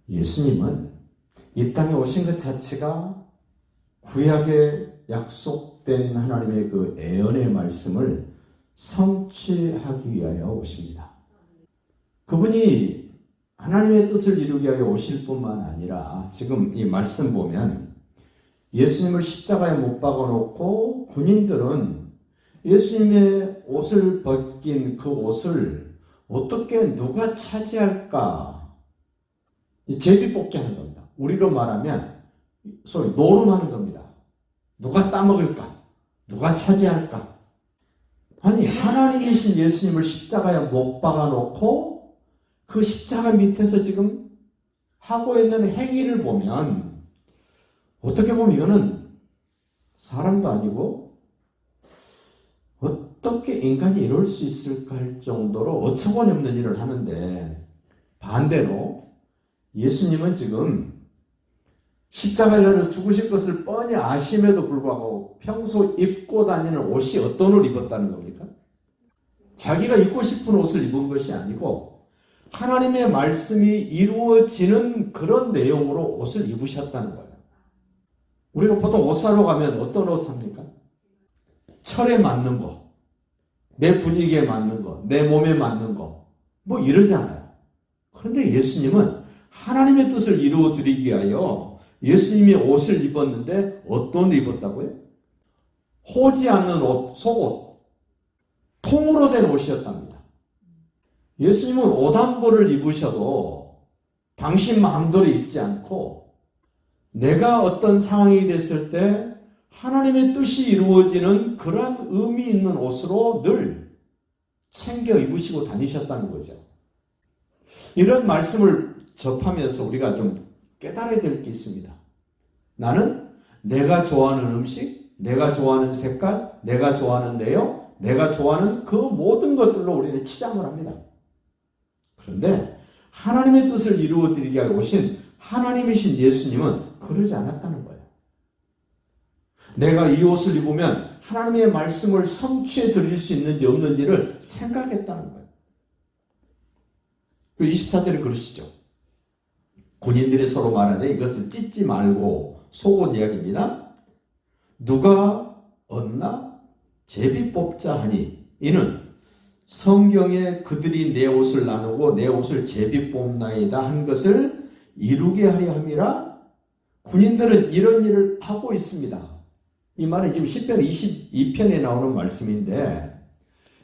예수님은 이 땅에 오신 것 자체가 구약에 약속된 하나님의 그 애언의 말씀을 성취하기 위하여 오십니다. 그분이 하나님의 뜻을 이루기 위하여 오실 뿐만 아니라 지금 이 말씀 보면 예수님을 십자가에 못 박아놓고 군인들은 예수님의 옷을 벗긴 그 옷을 어떻게 누가 차지할까? 제비뽑기 하는 겁니다. 우리로 말하면 소위 노름하는 겁니다. 누가 따먹을까? 누가 차지할까? 아니 하나님이신 예수님을 십자가에 못 박아놓고 그 십자가 밑에서 지금 하고 있는 행위를 보면 어떻게 보면 이거는 사람도 아니고 어떻게 인간이 이럴 수 있을까 할 정도로 어처구니 없는 일을 하는데, 반대로 예수님은 지금 십자가에 죽으실 것을 뻔히 아심에도 불구하고 평소 입고 다니는 옷이 어떤 옷을 입었다는 겁니까? 자기가 입고 싶은 옷을 입은 것이 아니고 하나님의 말씀이 이루어지는 그런 내용으로 옷을 입으셨다는 거예요. 우리가 보통 옷 사러 가면 어떤 옷 삽니까? 철에 맞는 거, 내 분위기에 맞는 거, 내 몸에 맞는 거, 뭐 이러잖아요. 그런데 예수님은 하나님의 뜻을 이루어드리기 위하여 예수님이 옷을 입었는데 어떤 옷을 입었다고요? 호지 않는 옷, 속옷, 통으로 된 옷이었답니다. 예수님은 옷 한 벌을 입으셔도 당신 마음대로 입지 않고 내가 어떤 상황이 됐을 때 하나님의 뜻이 이루어지는 그러한 의미 있는 옷으로 늘 챙겨 입으시고 다니셨다는 거죠. 이런 말씀을 접하면서 우리가 좀 깨달아야 될 게 있습니다. 나는 내가 좋아하는 음식, 내가 좋아하는 색깔, 내가 좋아하는 내용, 내가 좋아하는 그 모든 것들로 우리는 치장을 합니다. 그런데 하나님의 뜻을 이루어드리기 위해 오신 하나님이신 예수님은 그러지 않았다는 거예요. 내가 이 옷을 입으면 하나님의 말씀을 성취해 드릴 수 있는지 없는지를 생각했다는 거예요. 24절에 그러시죠. 군인들이 서로 말하되 이것을 찢지 말고 속옷 이야기입니다. 누가 얻나 제비 뽑자 하니 이는 성경에 그들이 내 옷을 나누고 내 옷을 제비 뽑나이다 한 것을 이루게 하려 함이라. 군인들은 이런 일을 하고 있습니다. 이 말은 지금 시편 22편에 나오는 말씀인데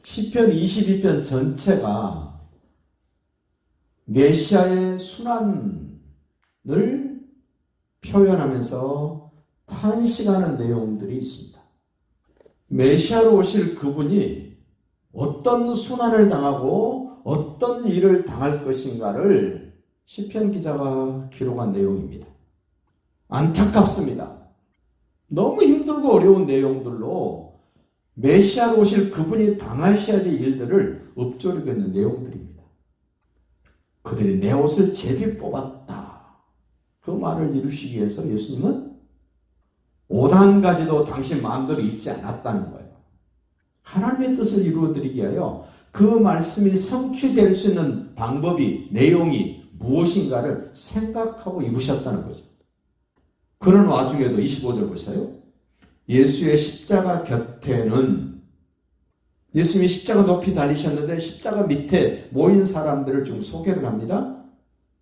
시편 22편 전체가 메시아의 순환을 표현하면서 탄식하는 내용들이 있습니다. 메시아로 오실 그분이 어떤 순환을 당하고 어떤 일을 당할 것인가를 시편 기자가 기록한 내용입니다. 안타깝습니다. 너무 힘들고 어려운 내용들로 메시아로 오실 그분이 당하셔야 될 일들을 읊조리고 있는 내용들입니다. 그들이 내 옷을 제비 뽑았다. 그 말을 이루시기 위해서 예수님은 옷 한 가지도 당신 마음대로 입지 않았다는 거예요. 하나님의 뜻을 이루어드리기 위하여 그 말씀이 성취될 수 있는 방법이, 내용이 무엇인가를 생각하고 입으셨다는 거죠. 그런 와중에도 25절 보세요. 예수의 십자가 곁에는 예수님이 십자가 높이 달리셨는데 십자가 밑에 모인 사람들을 좀 소개를 합니다.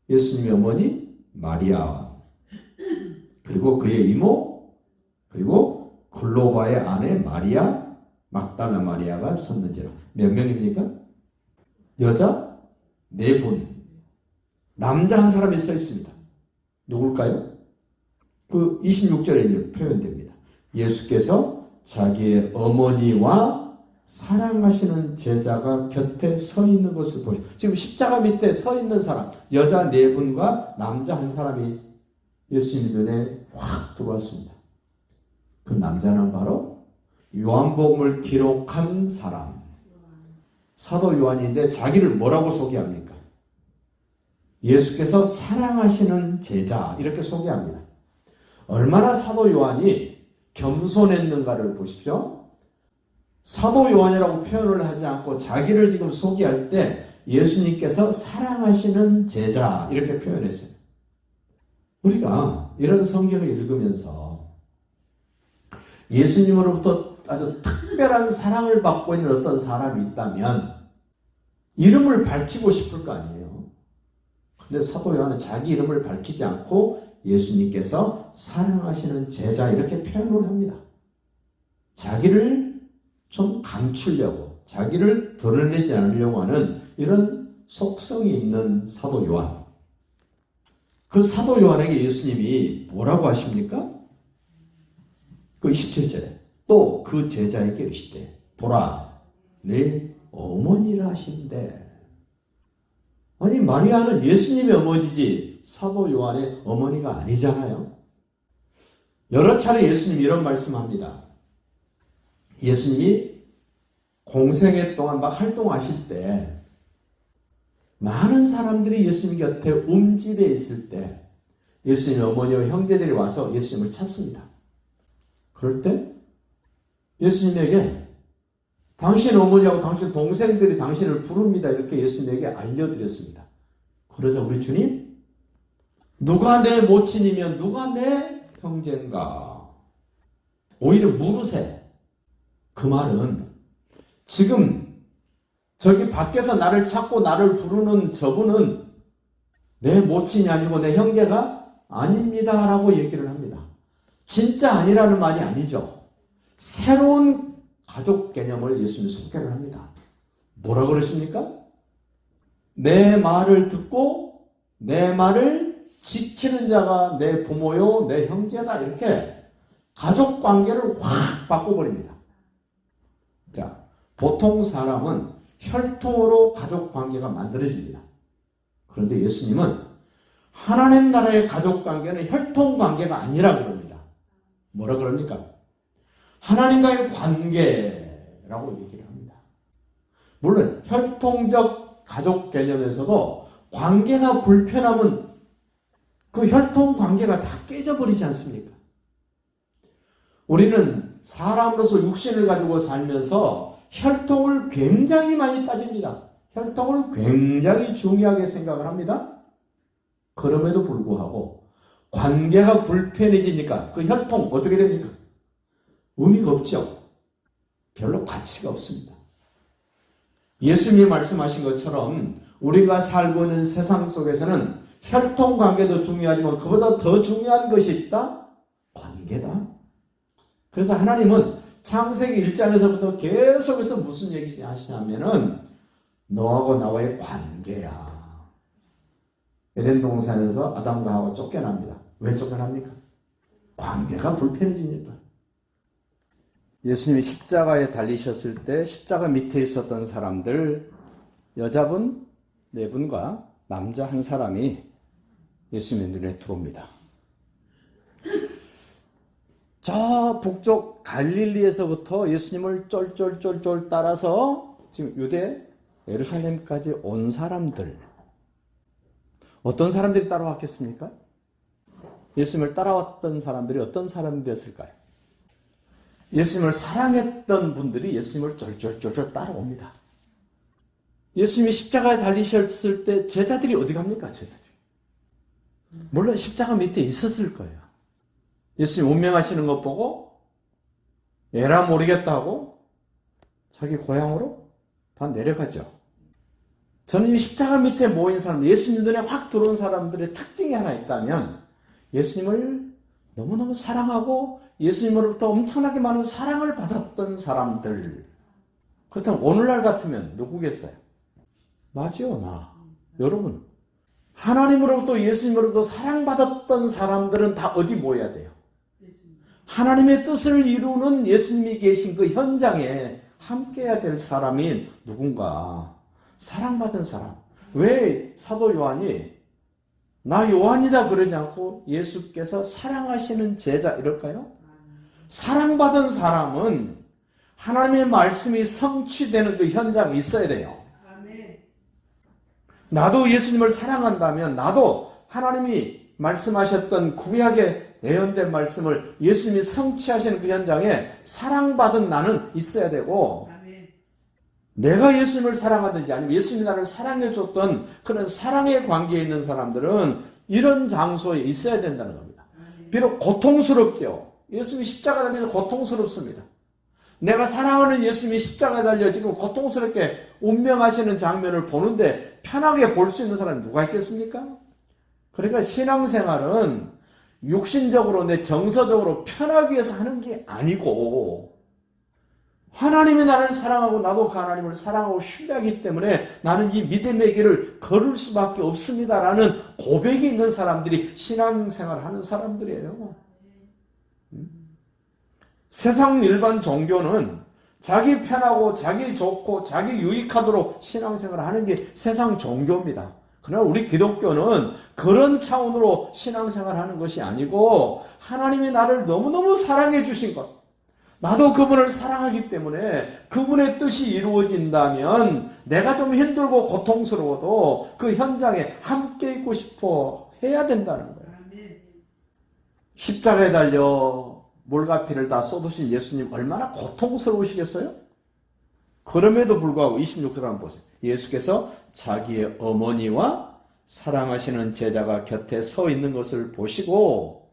예수님의 어머니 마리아, 그리고 그의 이모, 그리고 글로바의 아내 마리아, 막달라 마리아가 섰는지라. 몇 명입니까? 여자 4분, 남자 한 사람이 서 있습니다. 누굴까요? 그 26절에 이제 표현됩니다. 예수께서 자기의 어머니와 사랑하시는 제자가 곁에 서 있는 것을 보시죠. 지금 십자가 밑에 서 있는 사람, 여자 4분과 남자 한 사람이 예수님 눈에 확 들어왔습니다. 그 남자는 바로 요한복음을 기록한 사람, 사도 요한인데 자기를 뭐라고 소개합니까? 예수께서 사랑하시는 제자, 이렇게 소개합니다. 얼마나 사도 요한이 겸손했는가를 보십시오. 사도 요한이라고 표현을 하지 않고 자기를 지금 소개할 때 예수님께서 사랑하시는 제자 이렇게 표현했어요. 우리가 이런 성경을 읽으면서 예수님으로부터 아주 특별한 사랑을 받고 있는 어떤 사람이 있다면 이름을 밝히고 싶을 거 아니에요. 근데 사도 요한은 자기 이름을 밝히지 않고 예수님께서 사랑하시는 제자 이렇게 표현을 합니다. 자기를 좀 감추려고, 자기를 드러내지 않으려고 하는 이런 속성이 있는 사도 요한. 그 사도 요한에게 예수님이 뭐라고 하십니까? 그 27절에 또 그 제자에게 이르시되 보라 내 어머니라 하신대. 아니 마리아는 예수님의 어머니지 사도 요한의 어머니가 아니잖아요. 여러 차례 예수님이 이런 말씀합니다. 예수님이 공생애 동안 막 활동하실 때 많은 사람들이 예수님 곁에 움집에 있을 때 예수님의 어머니와 형제들이 와서 예수님을 찾습니다. 그럴 때 예수님에게 당신 어머니하고 당신 동생들이 당신을 부릅니다. 이렇게 예수님에게 알려드렸습니다. 그러자 우리 주님, 누가 내 모친이면 누가 내 형제인가? 오히려 물으세요. 그 말은 지금 저기 밖에서 나를 찾고 나를 부르는 저분은 내 모친이 아니고 내 형제가 아닙니다 라고 얘기를 합니다. 진짜 아니라는 말이 아니죠. 새로운 가족 개념을 예수님이 소개를 합니다. 뭐라 그러십니까? 내 말을 듣고 내 말을 지키는 자가 내 부모요 내 형제다. 이렇게 가족 관계를 확 바꿔버립니다. 자, 보통 사람은 혈통으로 가족 관계가 만들어집니다. 그런데 예수님은 하나님 나라의 가족 관계는 혈통 관계가 아니라 그럽니다. 뭐라 그럽니까? 하나님과의 관계라고 얘기를 합니다. 물론 혈통적 가족 개념에서도 관계가 불편하면 그 혈통 관계가 다 깨져버리지 않습니까? 우리는 사람으로서 육신을 가지고 살면서 혈통을 굉장히 많이 따집니다. 혈통을 굉장히 중요하게 생각을 합니다. 그럼에도 불구하고 관계가 불편해지니까 그 혈통 어떻게 됩니까? 의미가 없죠. 별로 가치가 없습니다. 예수님이 말씀하신 것처럼 우리가 살고 있는 세상 속에서는 혈통 관계도 중요하지만 그보다 더 중요한 것이 있다? 관계다. 그래서 하나님은 창세기 1장에서부터 계속해서 무슨 얘기 하시냐면은 너하고 나와의 관계야. 에덴 동산에서 아담과 하와 쫓겨납니다. 왜 쫓겨납니까? 관계가 불편해지니까. 예수님이 십자가에 달리셨을 때 십자가 밑에 있었던 사람들, 여자분 4분과 남자 1사람이 예수님의 눈에 들어옵니다. 저 북쪽 갈릴리에서부터 예수님을 쫄쫄쫄쫄 따라서 지금 유대 예루살렘까지 온 사람들, 어떤 사람들이 따라왔겠습니까? 예수님을 따라왔던 사람들이 어떤 사람들이었을까요? 예수님을 사랑했던 분들이 예수님을 쫄쫄쫄쫄 따라옵니다. 예수님이 십자가에 달리셨을 때 제자들이 어디 갑니까? 제자들이. 물론 십자가 밑에 있었을 거예요. 예수님 운명하시는 것 보고 에라 모르겠다 하고 자기 고향으로 다 내려가죠. 저는 이 십자가 밑에 모인 사람, 예수님 눈에 확 들어온 사람들의 특징이 하나 있다면 예수님을 너무너무 사랑하고 예수님으로부터 엄청나게 많은 사랑을 받았던 사람들. 그렇다면 오늘날 같으면 누구겠어요? 나죠, 나. 여러분, 하나님으로부터 예수님으로부터 사랑받았던 사람들은 다 어디 모여야 돼요? 하나님의 뜻을 이루는 예수님이 계신 그 현장에 함께해야 될 사람이 누군가? 사랑받은 사람. 왜 사도 요한이 나 요한이다 그러지 않고 예수께서 사랑하시는 제자 이럴까요? 사랑받은 사람은 하나님의 말씀이 성취되는 그 현장에 있어야 돼요. 나도 예수님을 사랑한다면 나도 하나님이 말씀하셨던 구약의 예언된 말씀을 예수님이 성취하시는 그 현장에 사랑받은 나는 있어야 되고, 내가 예수님을 사랑하든지 아니면 예수님이 나를 사랑해줬던 그런 사랑의 관계에 있는 사람들은 이런 장소에 있어야 된다는 겁니다. 비록 고통스럽죠. 예수님이 십자가 달려서 고통스럽습니다. 내가 사랑하는 예수님이 십자가에 달려 지금 고통스럽게 운명하시는 장면을 보는데 편하게 볼 수 있는 사람이 누가 있겠습니까? 그러니까 신앙생활은 육신적으로 내 정서적으로 편하기 위해서 하는 게 아니고 하나님이 나를 사랑하고 나도 그 하나님을 사랑하고 신뢰하기 때문에 나는 이 믿음의 길을 걸을 수밖에 없습니다라는 고백이 있는 사람들이 신앙생활을 하는 사람들이에요. 세상 일반 종교는 자기 편하고 자기 좋고 자기 유익하도록 신앙생활을 하는 게 세상 종교입니다. 그러나 우리 기독교는 그런 차원으로 신앙생활을 하는 것이 아니고 하나님이 나를 너무너무 사랑해 주신 것, 나도 그분을 사랑하기 때문에 그분의 뜻이 이루어진다면 내가 좀 힘들고 고통스러워도 그 현장에 함께 있고 싶어 해야 된다는 거예요. 십자가에 달려 물과 피를 다 쏟으신 예수님 얼마나 고통스러우시겠어요? 그럼에도 불구하고 26절 한번 보세요. 예수께서 자기의 어머니와 사랑하시는 제자가 곁에 서 있는 것을 보시고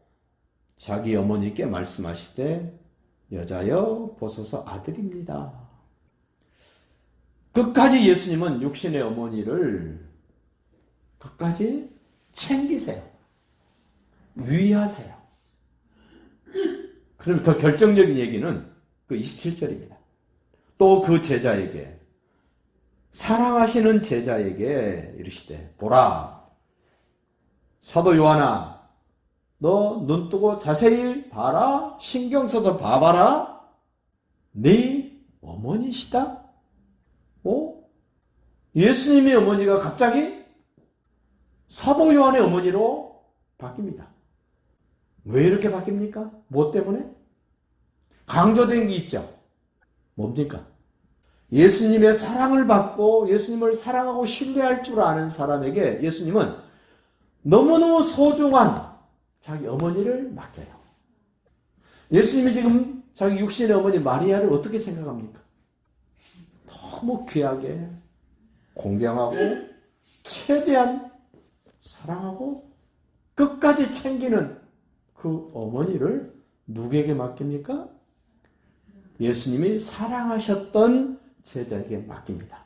자기 어머니께 말씀하시되 여자여 보소서 아들입니다. 끝까지 예수님은 육신의 어머니를 끝까지 챙기세요. 위하세요. 그럼 더 결정적인 얘기는 그 27절입니다. 또 그 제자에게 사랑하시는 제자에게 이르시되 보라 사도 요한아 너 눈 뜨고 자세히 봐라 신경 써서 봐봐라 네 어머니시다. 예수님의 어머니가 갑자기 사도 요한의 어머니로 바뀝니다. 왜 이렇게 바뀝니까? 뭐 때문에? 강조된 게 있죠. 뭡니까? 예수님의 사랑을 받고 예수님을 사랑하고 신뢰할 줄 아는 사람에게 예수님은 너무너무 소중한 자기 어머니를 맡겨요. 예수님이 지금 자기 육신의 어머니 마리아를 어떻게 생각합니까? 너무 귀하게 공경하고 최대한 사랑하고 끝까지 챙기는 그 어머니를 누구에게 맡깁니까? 예수님이 사랑하셨던 제자에게 맡깁니다.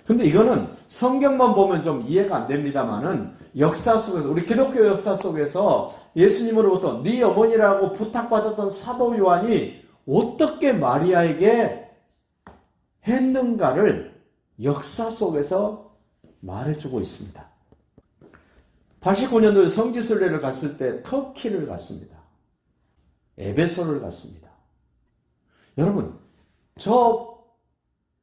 근데 이거는 성경만 보면 좀 이해가 안 됩니다만은 역사 속에서 우리 기독교 역사 속에서 예수님으로부터 네 어머니라고 부탁받았던 사도 요한이 어떻게 마리아에게 했는가를 역사 속에서 말해주고 있습니다. 89년도에 성지순례를 갔을 때 터키를 갔습니다. 에베소를 갔습니다. 여러분, 저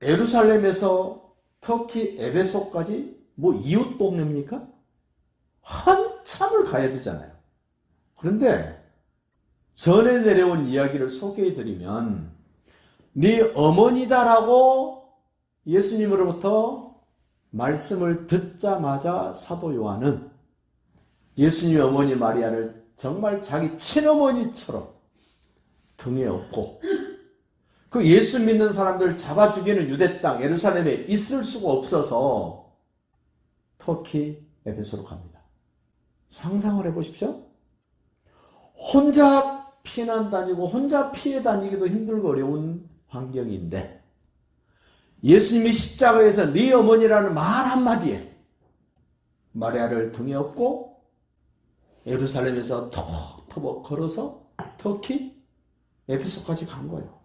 예루살렘에서 터키 에베소까지 뭐 이웃 동네입니까? 한참을 가야 되잖아요. 그런데 전에 내려온 이야기를 소개해드리면 네 어머니다라고 예수님으로부터 말씀을 듣자마자 사도 요한은 예수님의 어머니 마리아를 정말 자기 친어머니처럼 등에 업고 그 예수 믿는 사람들 잡아 죽이는 유대 땅 예루살렘에 있을 수가 없어서 터키 에베소로 갑니다. 상상을 해보십시오. 혼자 피난 다니고 혼자 피해 다니기도 힘들고 어려운 환경인데 예수님이 십자가에서 네 어머니라는 말 한마디에 마리아를 등에 업고 예루살렘에서 터벅터벅 걸어서 터키 에베소까지 간 거예요.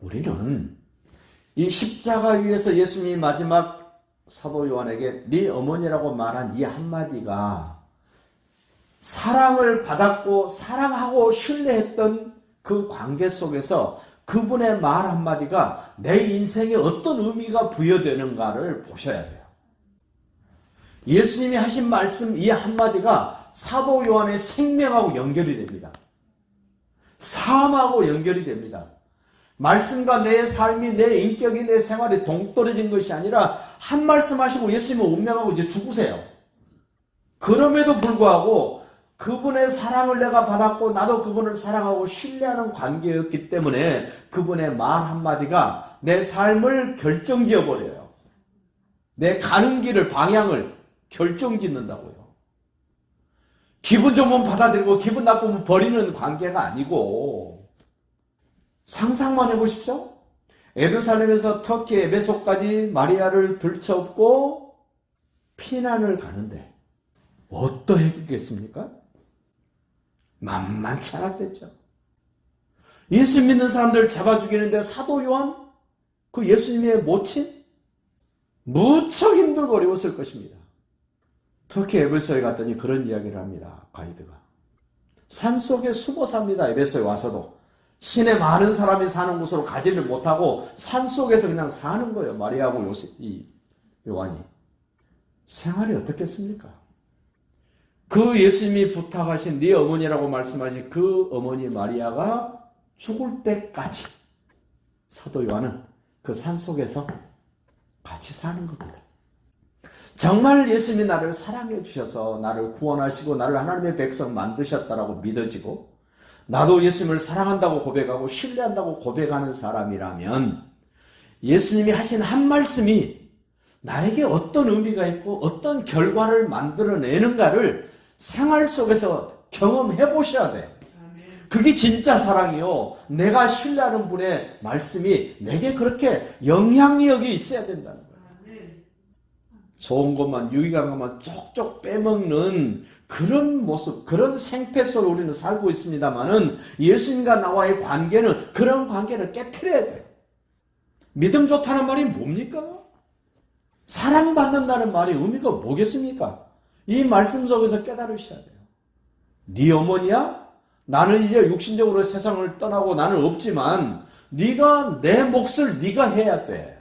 우리는 이 십자가 위에서 예수님이 마지막 사도 요한에게 네 어머니라고 말한 이 한마디가 사랑을 받았고 사랑하고 신뢰했던 그 관계 속에서 그분의 말 한마디가 내 인생에 어떤 의미가 부여되는가를 보셔야 돼요. 예수님이 하신 말씀 이 한마디가 사도 요한의 생명하고 연결이 됩니다. 삶하고 연결이 됩니다. 말씀과 내 삶이 내 인격이 내 생활이 동떨어진 것이 아니라 한 말씀 하시고 예수님은 운명하고 이제 죽으세요. 그럼에도 불구하고 그분의 사랑을 내가 받았고 나도 그분을 사랑하고 신뢰하는 관계였기 때문에 그분의 말 한마디가 내 삶을 결정지어 버려요. 내 가는 길을 방향을 결정짓는다고요. 기분 좋으면 받아들이고 기분 나쁘면 버리는 관계가 아니고, 상상만 해보십시오. 예루살렘에서 터키 에베소까지 마리아를 들쳐업고 피난을 가는데 어떠했겠습니까? 만만치 않았겠죠. 예수 믿는 사람들 잡아 죽이는데 사도 요한, 그 예수님의 모친, 무척 힘들고 어려웠을 것입니다. 터키 에베소에 갔더니 그런 이야기를 합니다. 가이드가. 산속에 숨어 삽니다. 에베소에 와서도. 시내 많은 사람이 사는 곳으로 가지를 못하고 산속에서 그냥 사는 거예요. 마리아하고 요한이. 생활이 어떻겠습니까? 그 예수님이 부탁하신 네 어머니라고 말씀하신 그 어머니 마리아가 죽을 때까지 사도 요한은 그 산속에서 같이 사는 겁니다. 정말 예수님이 나를 사랑해 주셔서 나를 구원하시고 나를 하나님의 백성 만드셨다라고 믿어지고 나도 예수님을 사랑한다고 고백하고 신뢰한다고 고백하는 사람이라면 예수님이 하신 한 말씀이 나에게 어떤 의미가 있고 어떤 결과를 만들어내는가를 생활 속에서 경험해 보셔야 돼요. 그게 진짜 사랑이요. 내가 신뢰하는 분의 말씀이 내게 그렇게 영향력이 있어야 된다는 거예요. 좋은 것만, 유익한 것만 쪽쪽 빼먹는 그런 모습, 그런 생태 속에 우리는 살고 있습니다만은 예수님과 나와의 관계는 그런 관계를 깨트려야 돼요. 믿음 좋다는 말이 뭡니까? 사랑받는다는 말이 의미가 뭐겠습니까? 이 말씀 속에서 깨달으셔야 돼요. 네 어머니야? 나는 이제 육신적으로 세상을 떠나고 나는 없지만 네가 내 몫을 네가 해야 돼.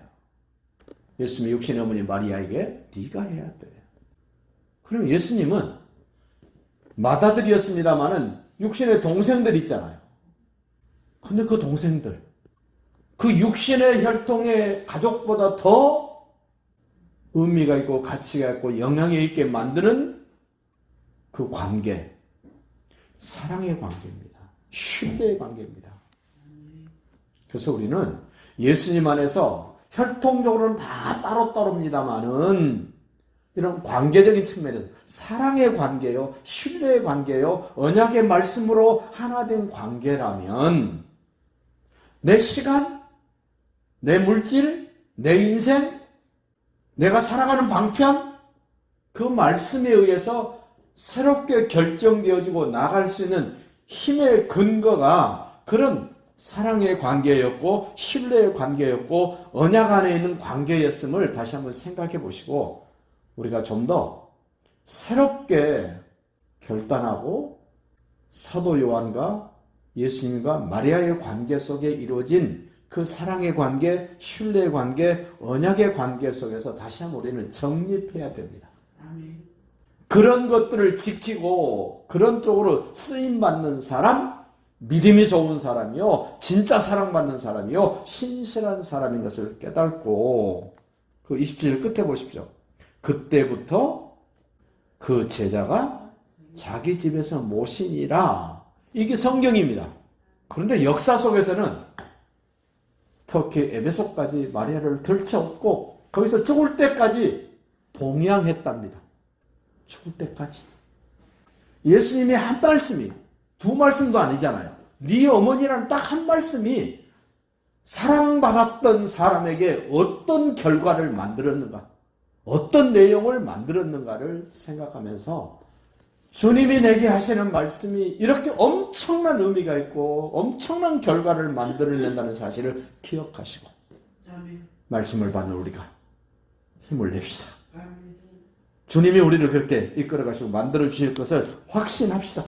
예수님이 육신의 어머니 마리아에게 네가 해야 돼. 그럼 예수님은 맏아들이었습니다마는 육신의 동생들 있잖아요. 근데 그 동생들, 그 육신의 혈통의 가족보다 더 의미가 있고 가치가 있고 영향이 있게 만드는 그 관계, 사랑의 관계입니다. 신뢰의 관계입니다. 그래서 우리는 예수님 안에서 혈통적으로는 다 따로따로입니다만은 이런 관계적인 측면에서 사랑의 관계요, 신뢰의 관계요, 언약의 말씀으로 하나 된 관계라면 내 시간, 내 물질, 내 인생, 내가 살아가는 방편, 그 말씀에 의해서 새롭게 결정되어지고 나갈 수 있는 힘의 근거가 그런 사랑의 관계였고 신뢰의 관계였고 언약 안에 있는 관계였음을 다시 한번 생각해 보시고 우리가 좀 더 새롭게 결단하고 사도 요한과 예수님과 마리아의 관계 속에 이루어진 그 사랑의 관계, 신뢰의 관계, 언약의 관계 속에서 다시 한번 우리는 정립해야 됩니다. 아멘. 그런 것들을 지키고 그런 쪽으로 쓰임받는 사람, 믿음이 좋은 사람이요, 진짜 사랑받는 사람이요, 신실한 사람인 것을 깨닫고 그 27절 끝에 보십시오. 그때부터 그 제자가 자기 집에서 모시니라. 이게 성경입니다. 그런데 역사 속에서는 터키 에베소까지 마리아를 들쳐업고 거기서 죽을 때까지 봉양했답니다. 죽을 때까지. 예수님의 한 말씀이, 두 말씀도 아니잖아요. 네 어머니라는 딱 한 말씀이 사랑받았던 사람에게 어떤 결과를 만들었는가, 어떤 내용을 만들었는가를 생각하면서 주님이 내게 하시는 말씀이 이렇게 엄청난 의미가 있고 엄청난 결과를 만들어낸다는 사실을 기억하시고 말씀을 받는 우리가 힘을 냅시다. 주님이 우리를 그렇게 이끌어 가시고 만들어 주실 것을 확신합시다.